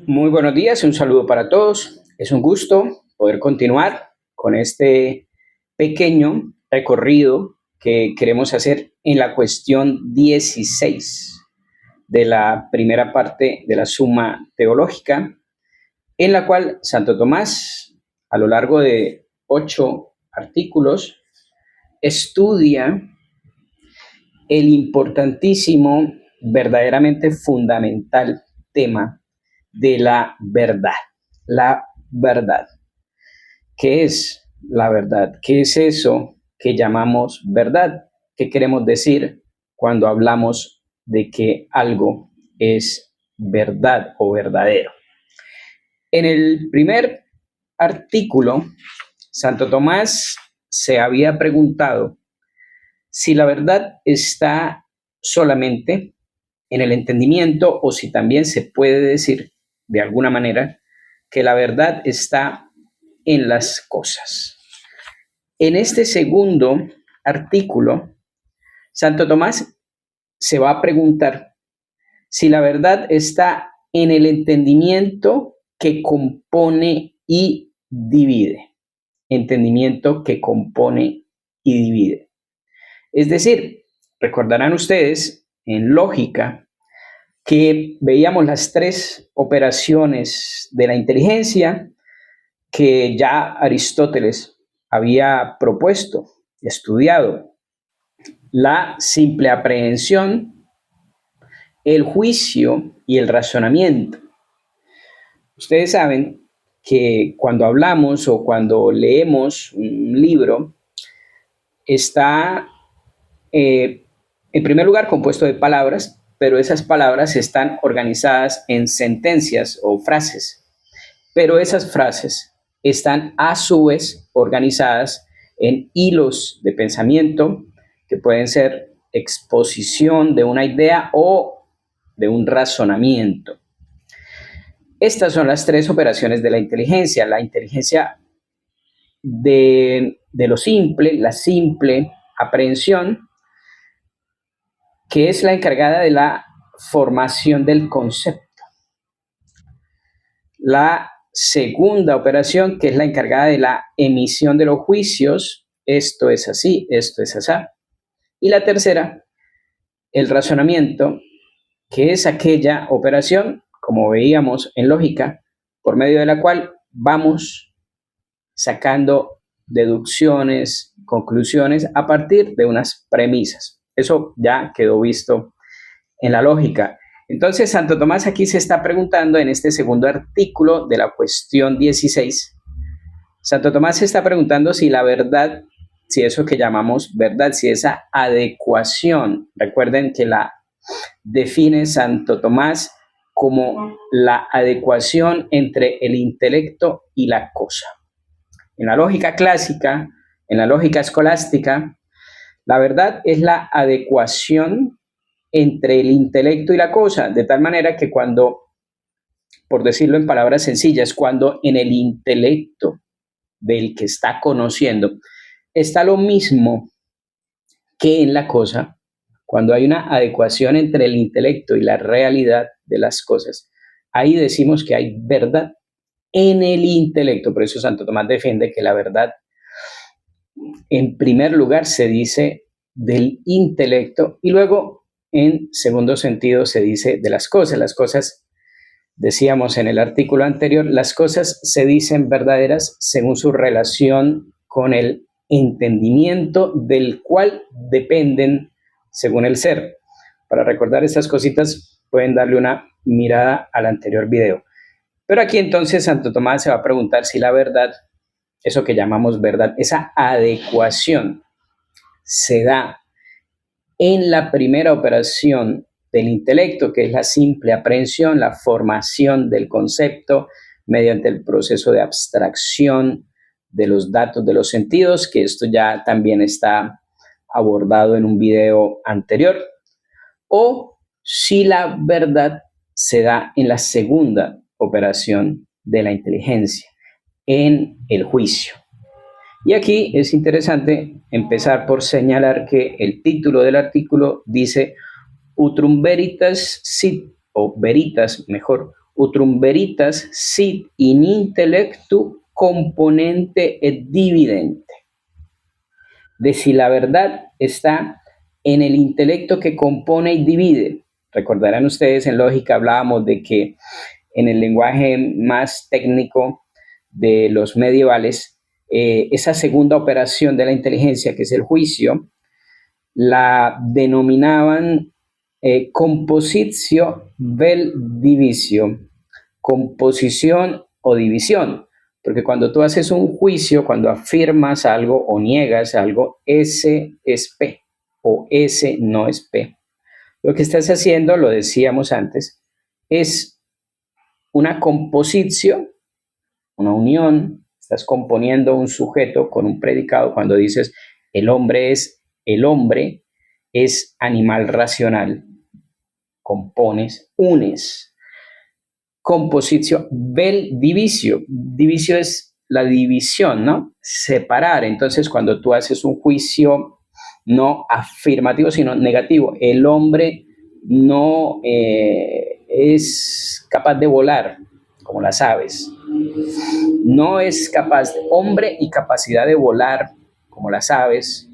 Muy buenos días, un saludo para todos. Es un gusto poder continuar con este pequeño recorrido que queremos hacer en la cuestión 16 de la primera parte de la Suma Teológica, en la cual Santo Tomás, a lo largo de 8 artículos, estudia el importantísimo, verdaderamente fundamental tema de la verdad. La verdad. ¿Qué es la verdad? ¿Qué es eso que llamamos verdad? ¿Qué queremos decir cuando hablamos de que algo es verdad o verdadero? En el primer artículo, Santo Tomás se había preguntado si la verdad está solamente en el entendimiento o si también se puede decir de alguna manera que la verdad está en las cosas. En este segundo artículo, Santo Tomás se va a preguntar si la verdad está en el entendimiento que compone y divide. Entendimiento que compone y divide. Es decir, recordarán ustedes en lógica que veíamos las 3 operaciones de la inteligencia que ya Aristóteles había propuesto, estudiado: la simple aprehensión, el juicio y el razonamiento. Ustedes saben que cuando hablamos o cuando leemos un libro, está en primer lugar compuesto de palabras, pero esas palabras están organizadas en sentencias o frases. Pero esas frases están a su vez organizadas en hilos de pensamiento que pueden ser exposición de una idea o de un razonamiento. Estas son las 3 operaciones de la inteligencia. La inteligencia de lo simple, la simple aprehensión, que es la encargada de la formación del concepto. La segunda operación, que es la encargada de la emisión de los juicios: esto es así, esto es así. Y la tercera, el razonamiento, que es aquella operación, como veíamos en lógica, por medio de la cual vamos sacando deducciones, conclusiones a partir de unas premisas. Eso ya quedó visto en la lógica. Entonces, Santo Tomás aquí se está preguntando en este segundo artículo de la cuestión 16, Santo Tomás se está preguntando si la verdad, si eso que llamamos verdad, si esa adecuación, recuerden que la define Santo Tomás como la adecuación entre el intelecto y la cosa. En la lógica clásica, en la lógica escolástica, la verdad es la adecuación entre el intelecto y la cosa, de tal manera que cuando, por decirlo en palabras sencillas, cuando en el intelecto del que está conociendo está lo mismo que en la cosa, cuando hay una adecuación entre el intelecto y la realidad de las cosas, ahí decimos que hay verdad en el intelecto. Por eso Santo Tomás defiende que la verdad, en primer lugar, se dice del intelecto y luego, en segundo sentido, se dice de las cosas. Las cosas, decíamos en el artículo anterior, las cosas se dicen verdaderas según su relación con el entendimiento del cual dependen según el ser. Para recordar estas cositas pueden darle una mirada al anterior video. Pero aquí entonces Santo Tomás se va a preguntar si la verdad, eso que llamamos verdad, esa adecuación, se da en la primera operación del intelecto, que es la simple aprehensión, la formación del concepto mediante el proceso de abstracción de los datos de los sentidos, que esto ya también está abordado en un video anterior, o si la verdad se da en la segunda operación de la inteligencia, en el juicio. Y aquí es interesante empezar por señalar que el título del artículo dice Utrum veritas sit, o veritas mejor, utrum veritas sit in intellectu componente et dividente. De si la verdad está en el intelecto que compone y divide. Recordarán ustedes, en lógica hablábamos de que en el lenguaje más técnico de los medievales, esa segunda operación de la inteligencia, que es el juicio, la denominaban compositio vel divisio, composición o división, porque cuando tú haces un juicio, cuando afirmas algo o niegas algo, ese es P o ese no es P. Lo que estás haciendo, lo decíamos antes, es una composición, una unión, estás componiendo un sujeto con un predicado cuando dices el hombre es animal racional, compones, unes. Composición, vel divisio. Divisio es la división, ¿no? Separar. Entonces, cuando tú haces un juicio no afirmativo, sino negativo, el hombre no es capaz de volar como las aves. No es capaz, hombre y capacidad de volar como las aves.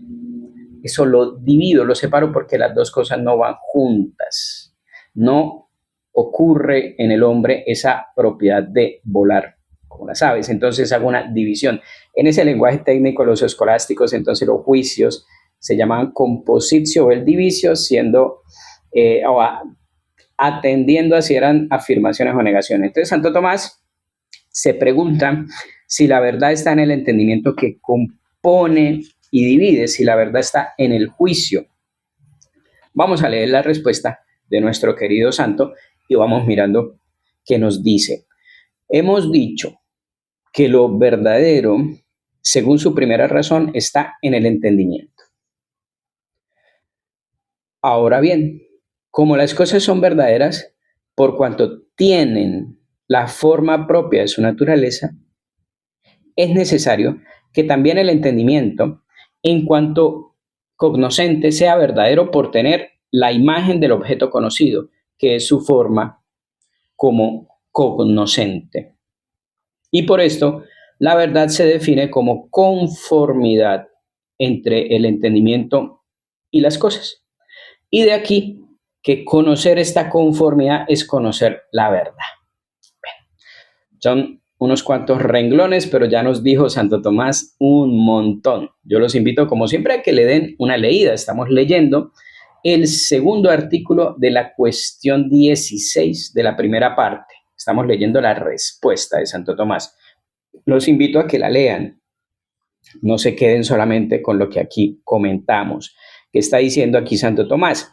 Eso lo divido, lo separo porque las dos cosas no van juntas. No ocurre en el hombre esa propiedad de volar como las aves. Entonces hago una división. En ese lenguaje técnico, los escolásticos, entonces los juicios se llamaban compositio o el divisio, siendo o atendiendo a si eran afirmaciones o negaciones. Entonces Santo Tomás se pregunta si la verdad está en el entendimiento que compone y divide, si la verdad está en el juicio. Vamos a leer la respuesta de nuestro querido santo y vamos mirando qué nos dice. Hemos dicho que lo verdadero, según su primera razón, está en el entendimiento. Ahora bien, como las cosas son verdaderas, por cuanto tienen la forma propia de su naturaleza, es necesario que también el entendimiento, en cuanto cognoscente, sea verdadero por tener la imagen del objeto conocido, que es su forma como cognoscente. Y por esto, la verdad se define como conformidad entre el entendimiento y las cosas. Y de aquí que conocer esta conformidad es conocer la verdad. Son unos cuantos renglones, pero ya nos dijo Santo Tomás un montón. Yo los invito, como siempre, a que le den una leída. Estamos leyendo el segundo artículo de la cuestión 16 de la primera parte. Estamos leyendo la respuesta de Santo Tomás. Los invito a que la lean. No se queden solamente con lo que aquí comentamos. ¿Qué está diciendo aquí Santo Tomás?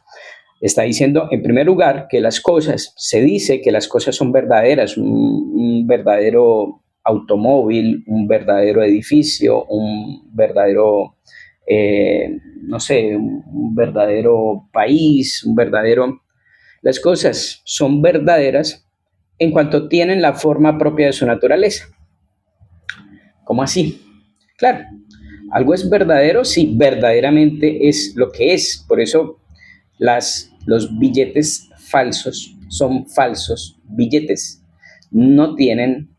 Está diciendo, en primer lugar, que las cosas, se dice que las cosas son verdaderas, un verdadero automóvil, un verdadero edificio, un verdadero, no sé, un verdadero país, un verdadero... Las cosas son verdaderas en cuanto tienen la forma propia de su naturaleza. ¿Cómo así? Claro, algo es verdadero si verdaderamente es lo que es. Por eso los billetes falsos son falsos billetes. No tienen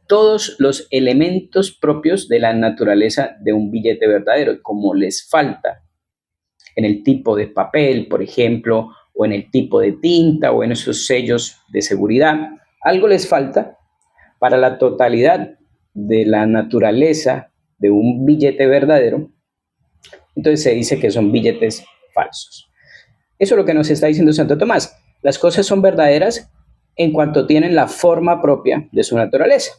todos los elementos propios de la naturaleza de un billete verdadero, como les falta en el tipo de papel, por ejemplo, o en el tipo de tinta, o en esos sellos de seguridad. Algo les falta para la totalidad de la naturaleza de un billete verdadero. Entonces se dice que son billetes falsos. Eso es lo que nos está diciendo Santo Tomás. Las cosas son verdaderas en cuanto tienen la forma propia de su naturaleza.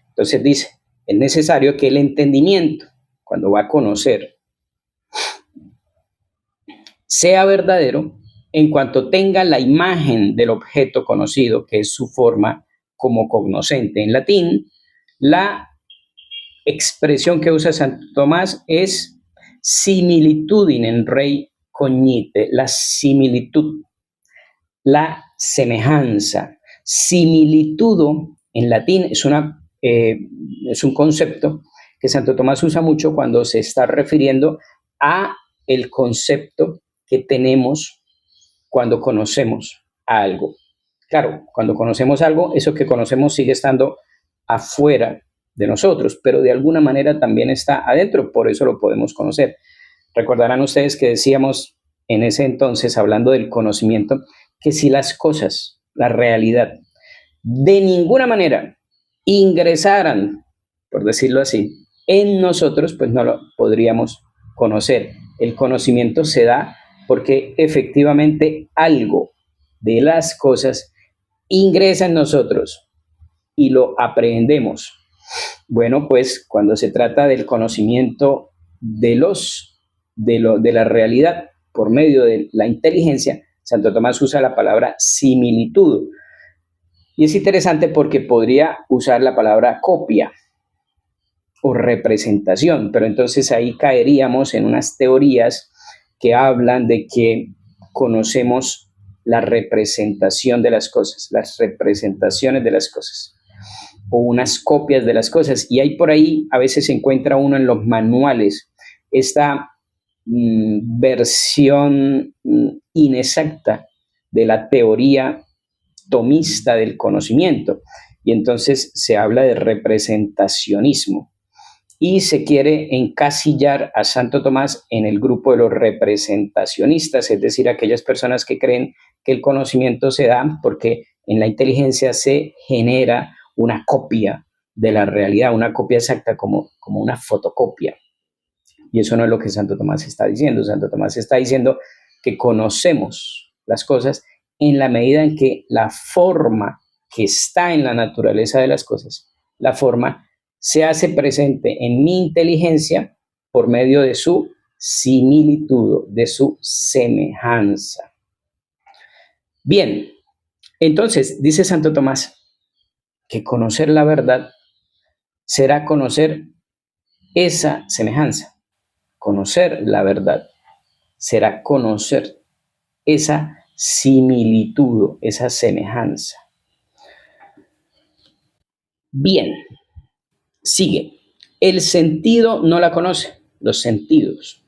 Entonces dice, es necesario que el entendimiento, cuando va a conocer, sea verdadero en cuanto tenga la imagen del objeto conocido, que es su forma como cognoscente. En latín, la expresión que usa Santo Tomás es similitudinem rei cognite, la similitud, la semejanza. Similitudo en latín es un concepto que Santo Tomás usa mucho cuando se está refiriendo a el concepto que tenemos cuando conocemos a algo. Claro, cuando conocemos algo, eso que conocemos sigue estando afuera de nosotros, pero de alguna manera también está adentro, por eso lo podemos conocer. Recordarán ustedes que decíamos en ese entonces, hablando del conocimiento, que si las cosas, la realidad, de ninguna manera ingresaran, por decirlo así, en nosotros, pues no lo podríamos conocer. El conocimiento se da porque efectivamente algo de las cosas ingresa en nosotros y lo aprehendemos. Bueno, pues cuando se trata del conocimiento de la realidad por medio de la inteligencia, Santo Tomás usa la palabra similitud. Y es interesante porque podría usar la palabra copia o representación, pero entonces ahí caeríamos en unas teorías que hablan de que conocemos la representación de las cosas, las representaciones de las cosas o unas copias de las cosas. Y ahí por ahí a veces se encuentra uno en los manuales esta versión inexacta de la teoría tomista del conocimiento. Y entonces se habla de representacionismo y se quiere encasillar a Santo Tomás en el grupo de los representacionistas, es decir, aquellas personas que creen que el conocimiento se da porque en la inteligencia se genera una copia de la realidad, una copia exacta como una fotocopia. Y eso no es lo que Santo Tomás está diciendo. Santo Tomás está diciendo que conocemos las cosas en la medida en que la forma que está en la naturaleza de las cosas, la forma se hace presente en mi inteligencia por medio de su similitud, de su semejanza. Bien, entonces dice Santo Tomás que conocer la verdad será conocer esa semejanza. Conocer la verdad será conocer esa similitud, esa semejanza. Bien, sigue. El sentido no la conoce, los sentidos,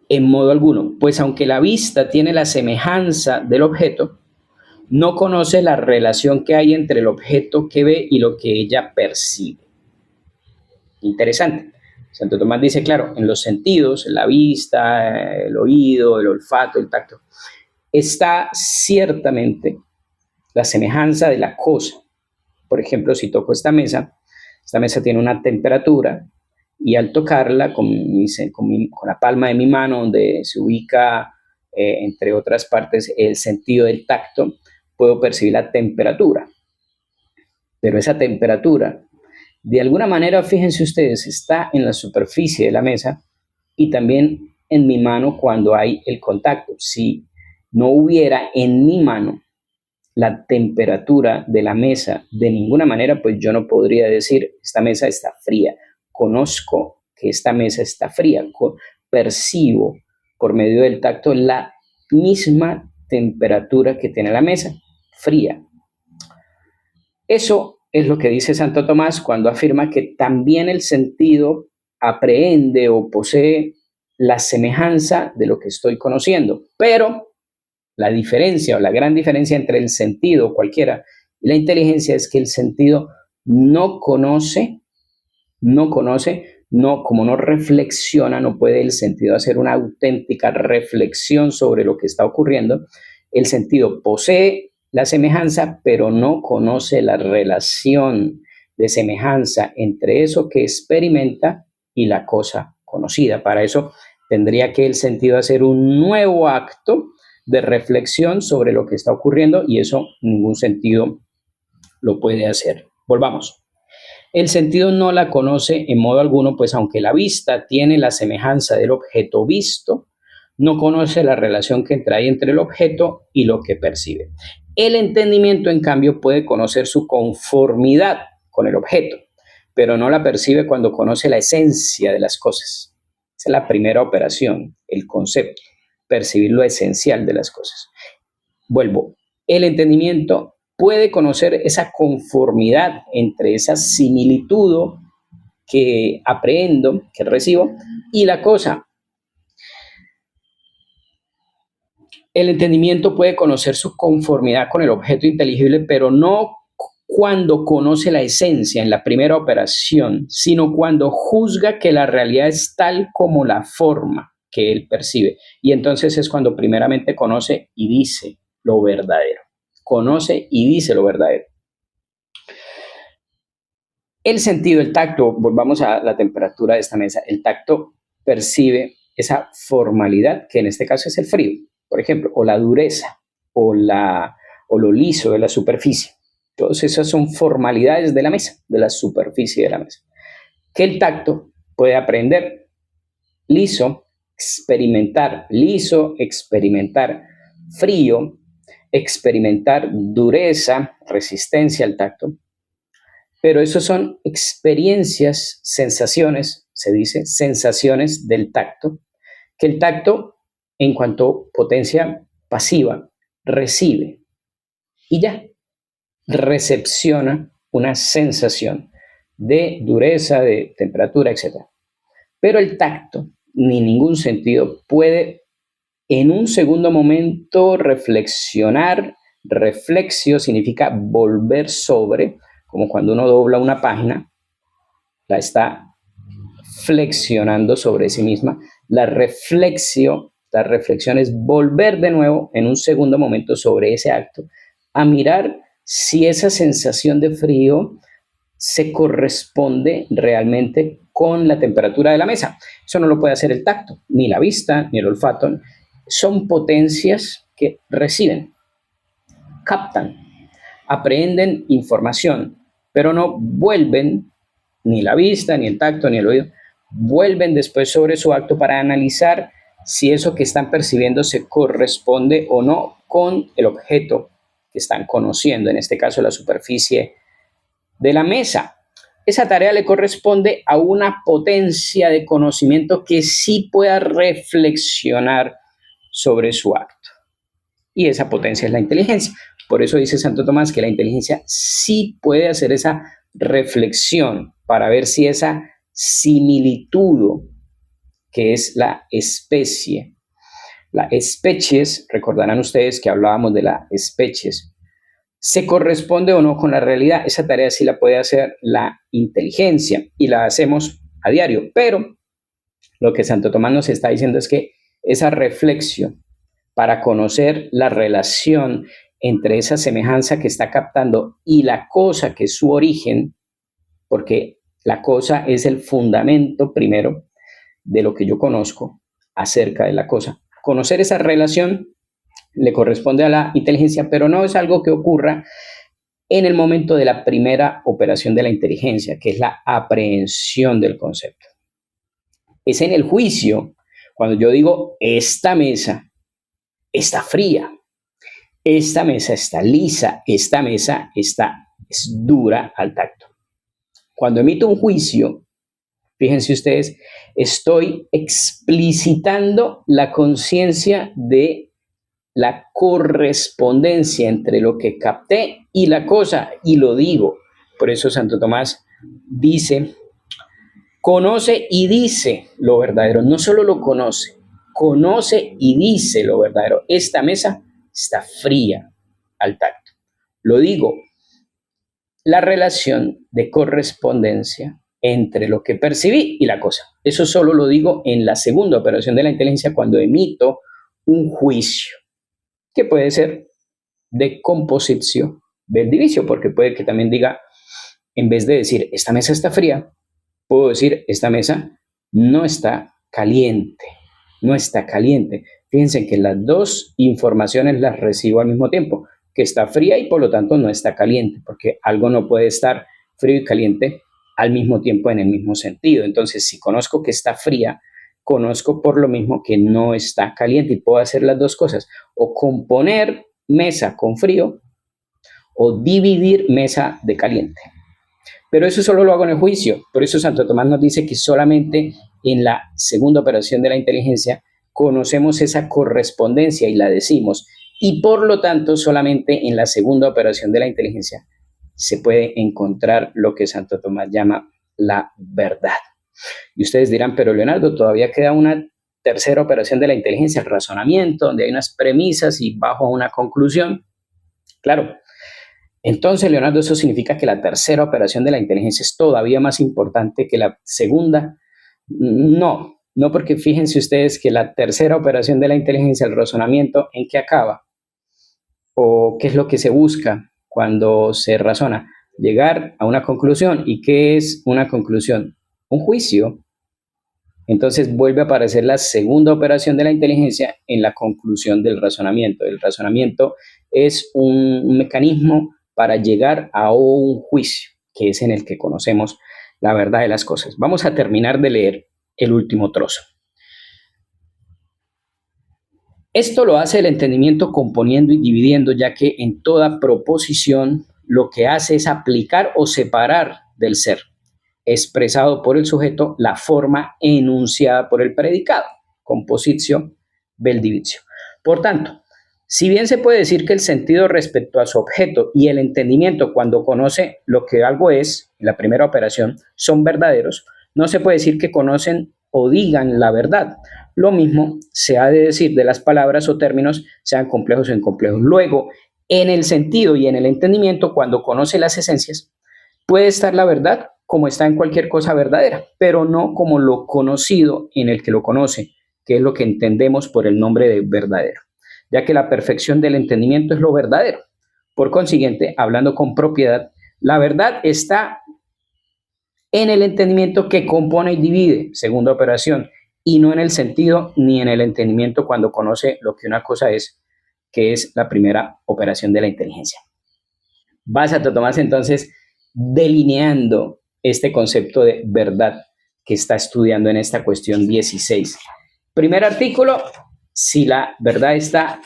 en modo alguno, pues aunque la vista tiene la semejanza del objeto, no conoce la relación que hay entre el objeto que ve y lo que ella percibe. Interesante. Santo Tomás dice, claro, en los sentidos, la vista, el oído, el olfato, el tacto, está ciertamente la semejanza de la cosa. Por ejemplo, si toco esta mesa tiene una temperatura y al tocarla con la palma de mi mano, donde se ubica, entre otras partes, el sentido del tacto, puedo percibir la temperatura. Pero esa temperatura, de alguna manera, fíjense ustedes, está en la superficie de la mesa y también en mi mano cuando hay el contacto. Si no hubiera en mi mano la temperatura de la mesa de ninguna manera, pues yo no podría decir, esta mesa está fría. Conozco que esta mesa está fría. Percibo por medio del tacto la misma temperatura que tiene la mesa, fría. Eso es lo que dice Santo Tomás cuando afirma que también el sentido aprehende o posee la semejanza de lo que estoy conociendo, pero la diferencia o la gran diferencia entre el sentido cualquiera y la inteligencia es que el sentido no conoce, como no reflexiona, no puede el sentido hacer una auténtica reflexión sobre lo que está ocurriendo. El sentido posee la semejanza, pero no conoce la relación de semejanza entre eso que experimenta y la cosa conocida. Para eso tendría que el sentido hacer un nuevo acto de reflexión sobre lo que está ocurriendo y eso ningún sentido lo puede hacer. Volvamos. El sentido no la conoce en modo alguno, pues aunque la vista tiene la semejanza del objeto visto, no conoce la relación que hay entre el objeto y lo que percibe. El entendimiento, en cambio, puede conocer su conformidad con el objeto, pero no la percibe cuando conoce la esencia de las cosas. Esa es la primera operación, el concepto, percibir lo esencial de las cosas. Vuelvo, el entendimiento puede conocer esa conformidad entre esa similitud que aprehendo, que recibo, y la cosa. El entendimiento puede conocer su conformidad con el objeto inteligible, pero no cuando conoce la esencia en la primera operación, sino cuando juzga que la realidad es tal como la forma que él percibe. Y entonces es cuando primeramente conoce y dice lo verdadero. Conoce y dice lo verdadero. El sentido, el tacto, volvamos a la temperatura de esta mesa, el tacto percibe esa formalidad, que en este caso es el frío, por ejemplo, o la dureza, o lo liso de la superficie. Todas esas son formalidades de la mesa, de la superficie de la mesa. Que el tacto puede aprender liso, experimentar frío, experimentar dureza, resistencia al tacto, pero eso son experiencias, sensaciones, se dice, sensaciones del tacto, que el tacto, en cuanto potencia pasiva, recibe y ya recepciona una sensación de dureza, de temperatura, etc. Pero el tacto, ni ningún sentido, puede en un segundo momento reflexionar. Reflexio significa volver sobre, como cuando uno dobla una página, la está flexionando sobre sí misma. La reflexión es volver de nuevo en un segundo momento sobre ese acto, a mirar si esa sensación de frío se corresponde realmente con la temperatura de la mesa. Eso no lo puede hacer el tacto, ni la vista, ni el olfato. Son potencias que reciben, captan, aprenden información, pero no vuelven, ni la vista, ni el tacto, ni el oído, vuelven después sobre su acto para analizar si eso que están percibiendo se corresponde o no con el objeto que están conociendo, en este caso la superficie de la mesa. Esa tarea le corresponde a una potencia de conocimiento que sí pueda reflexionar sobre su acto. Y esa potencia es la inteligencia. Por eso dice Santo Tomás que la inteligencia sí puede hacer esa reflexión para ver si esa similitud, que es la especie, la especies, recordarán ustedes que hablábamos de la especies, se corresponde o no con la realidad. Esa tarea sí la puede hacer la inteligencia y la hacemos a diario. Pero lo que Santo Tomás nos está diciendo es que esa reflexión para conocer la relación entre esa semejanza que está captando y la cosa que es su origen, porque la cosa es el fundamento primero de lo que yo conozco acerca de la cosa. Conocer esa relación le corresponde a la inteligencia, pero no es algo que ocurra en el momento de la primera operación de la inteligencia, que es la aprehensión del concepto. Es en el juicio, cuando yo digo, esta mesa está fría, esta mesa está lisa, esta mesa es dura al tacto. Cuando emito un juicio, fíjense ustedes, estoy explicitando la conciencia de la correspondencia entre lo que capté y la cosa, y lo digo. Por eso Santo Tomás dice, conoce y dice lo verdadero, no solo lo conoce, conoce y dice lo verdadero. Esta mesa está fría al tacto. Lo digo, la relación de correspondencia entre lo que percibí y la cosa. Eso solo lo digo en la segunda operación de la inteligencia, cuando emito un juicio, que puede ser de composición del divicio, porque puede que también diga, en vez de decir, esta mesa está fría, puedo decir, esta mesa no está caliente, no está caliente. Fíjense que las dos informaciones las recibo al mismo tiempo, que está fría y por lo tanto no está caliente, porque algo no puede estar frío y caliente al mismo tiempo en el mismo sentido. Entonces, si conozco que está fría, conozco por lo mismo que no está caliente y puedo hacer las dos cosas, o componer mesa con frío o dividir mesa de caliente. Pero eso solo lo hago en el juicio. Por eso Santo Tomás nos dice que solamente en la segunda operación de la inteligencia conocemos esa correspondencia y la decimos. Y por lo tanto, solamente en la segunda operación de la inteligencia se puede encontrar lo que Santo Tomás llama la verdad. Y ustedes dirán, pero Leonardo, todavía queda una tercera operación de la inteligencia, el razonamiento, donde hay unas premisas y bajo una conclusión. Claro. Entonces, Leonardo, ¿eso significa que la tercera operación de la inteligencia es todavía más importante que la segunda? No, no, porque fíjense ustedes que la tercera operación de la inteligencia, el razonamiento, ¿en qué acaba? ¿O qué es lo que se busca cuando se razona? Llegar a una conclusión. ¿Y qué es una conclusión? Un juicio. Entonces vuelve a aparecer la segunda operación de la inteligencia en la conclusión del razonamiento. El razonamiento es un mecanismo para llegar a un juicio, que es en el que conocemos la verdad de las cosas. Vamos a terminar de leer el último trozo. Esto lo hace el entendimiento componiendo y dividiendo, ya que en toda proposición lo que hace es aplicar o separar del ser expresado por el sujeto la forma enunciada por el predicado, compositio vel divitio. Por tanto, si bien se puede decir que el sentido respecto a su objeto y el entendimiento cuando conoce lo que algo es, en la primera operación, son verdaderos, no se puede decir que conocen o digan la verdad. Lo mismo se ha de decir de las palabras o términos, sean complejos o incomplejos. Luego, en el sentido y en el entendimiento, cuando conoce las esencias, puede estar la verdad como está en cualquier cosa verdadera, pero no como lo conocido en el que lo conoce, que es lo que entendemos por el nombre de verdadero, ya que la perfección del entendimiento es lo verdadero. Por consiguiente, hablando con propiedad, la verdad está en el entendimiento que compone y divide, segunda operación, y no en el sentido ni en el entendimiento cuando conoce lo que una cosa es, que es la primera operación de la inteligencia. Va Santo Tomás entonces delineando este concepto de verdad que está estudiando en esta cuestión 16. Primer artículo, si la verdad está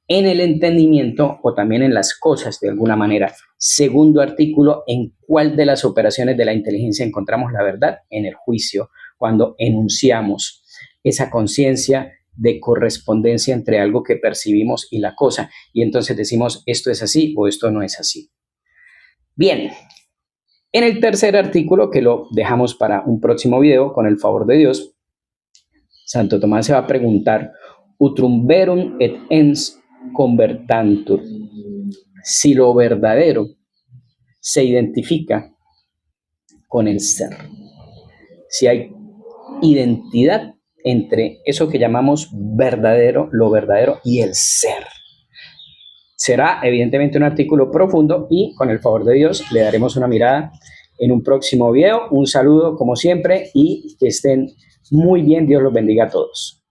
en el entendimiento o también en las cosas de alguna manera. Segundo artículo, ¿en cuál de las operaciones de la inteligencia encontramos la verdad? En el juicio, cuando enunciamos esa conciencia de correspondencia entre algo que percibimos y la cosa. Y entonces decimos, esto es así o esto no es así. Bien, en el tercer artículo, que lo dejamos para un próximo video, con el favor de Dios, Santo Tomás se va a preguntar, utrum verum et ens convertantur, si lo verdadero se identifica con el ser, si hay identidad entre eso que llamamos verdadero, lo verdadero y el ser. Será evidentemente un artículo profundo y con el favor de Dios le daremos una mirada en un próximo video. Un saludo como siempre y que estén muy bien. Dios los bendiga a todos.